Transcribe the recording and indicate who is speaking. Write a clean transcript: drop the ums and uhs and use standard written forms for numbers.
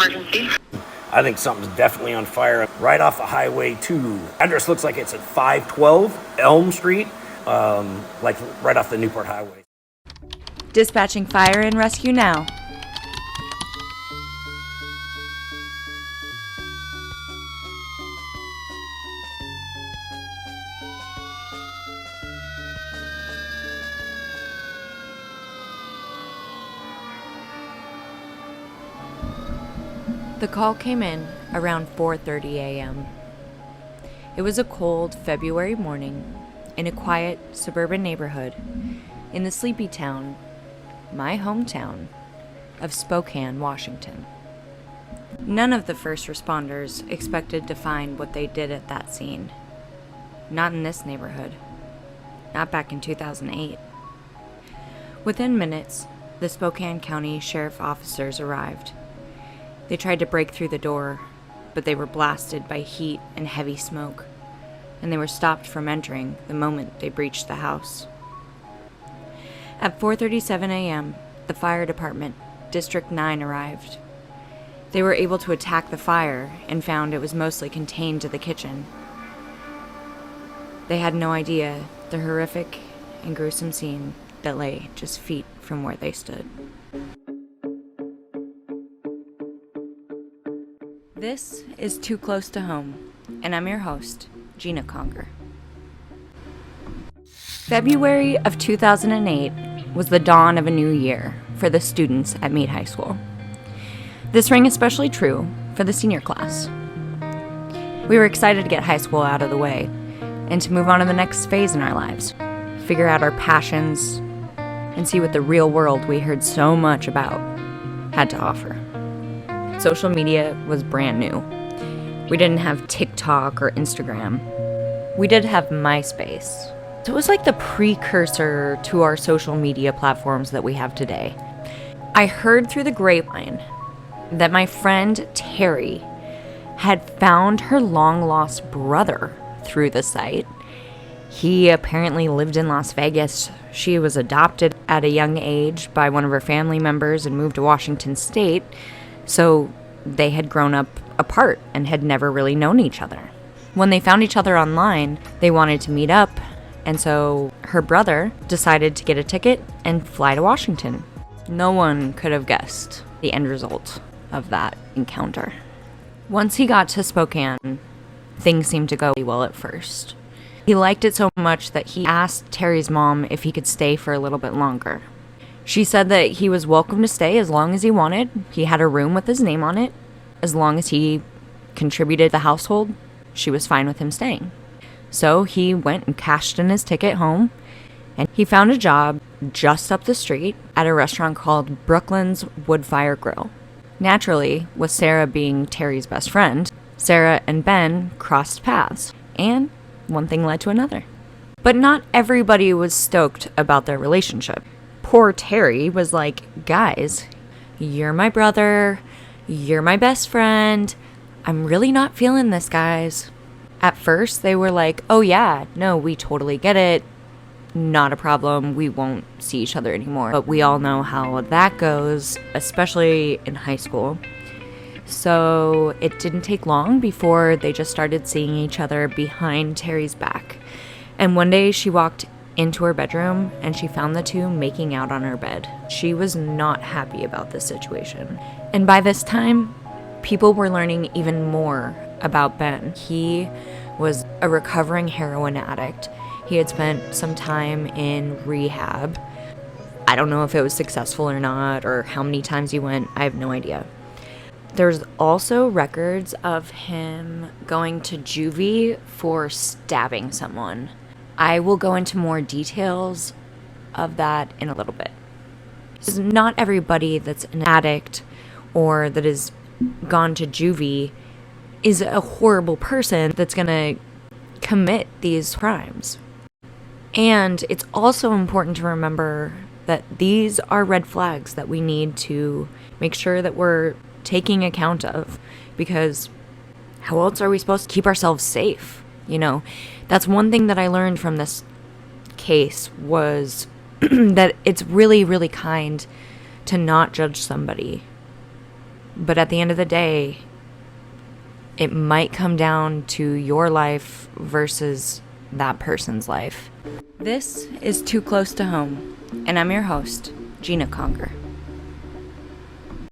Speaker 1: emergency?
Speaker 2: I think something's definitely on fire right off the Highway 2. Address looks like it's at 512 Elm Street, like right off the Newport Highway.
Speaker 3: Dispatching fire and rescue now. The call came in around 4:30 a.m. It was a cold February morning in a quiet suburban neighborhood in the sleepy town, my hometown, of Spokane, Washington. None of the first responders expected to find what they did at that scene. Not in this neighborhood. Not back in 2008. Within minutes, the Spokane County Sheriff officers arrived. They tried to break through the door, but they were blasted by heat and heavy smoke, and they were stopped from entering the moment they breached the house. At 4:37 a.m., the fire department, District 9, arrived. They were able to attack the fire and found it was mostly contained to the kitchen. They had no idea the horrific and gruesome scene that lay just feet from where they stood. This is Too Close to Home, and I'm your host, Gina Conger. February of 2008 was the dawn of a new year for the students at Meade High School. This rang especially true for the senior class. We were excited to get high school out of the way and to move on to the next phase in our lives, figure out our passions, and see what the real world we heard so much about had to offer. Social media was brand new. We didn't have TikTok or Instagram. We did have MySpace. So it was like the precursor to our social media platforms that we have today. I heard through the grapevine that my friend Terry had found her long-lost brother through the site. He apparently lived in Las Vegas. She was adopted at a young age by one of her family members and moved to Washington State. So they had grown up apart and had never really known each other. When they found each other online, they wanted to meet up, and so her brother decided to get a ticket and fly to Washington. No one could have guessed the end result of that encounter. Once he got to Spokane, things seemed to go well at first. He liked it so much that he asked Terry's mom if he could stay for a little bit longer. She said that he was welcome to stay as long as he wanted. He had a room with his name on it. As long as he contributed to the household, she was fine with him staying. So he went and cashed in his ticket home, and he found a job just up the street at a restaurant called Brooklyn's Woodfire Grill. Naturally, with Sarah being Terry's best friend, Sarah and Ben crossed paths, and one thing led to another. But not everybody was stoked about their relationship. Poor Terry was like, guys, you're my brother, you're my best friend, I'm really not feeling this, guys. At first, they were like, oh yeah, no, we totally get it, not a problem, we won't see each other anymore. But we all know how that goes, especially in high school. So it didn't take long before they just started seeing each other behind Terry's back. And one day she walked into her bedroom and she found the two making out on her bed. She was not happy about this situation. And by this time, people were learning even more about Ben. He was a recovering heroin addict. He had spent some time in rehab. I don't know if it was successful or not, or how many times he went. I have no idea. There's also records of him going to juvie for stabbing someone. I will go into more details of that in a little bit. Not everybody that's an addict or that has gone to juvie is a horrible person that's going to commit these crimes. And it's also important to remember that these are red flags that we need to make sure that we're taking account of, because how else are we supposed to keep ourselves safe? You know, that's one thing that I learned from this case was that it's really, really kind to not judge somebody But at the end of the day, it might come down to your life versus that person's life. This is Too Close to Home, and I'm your host, Gina Conger.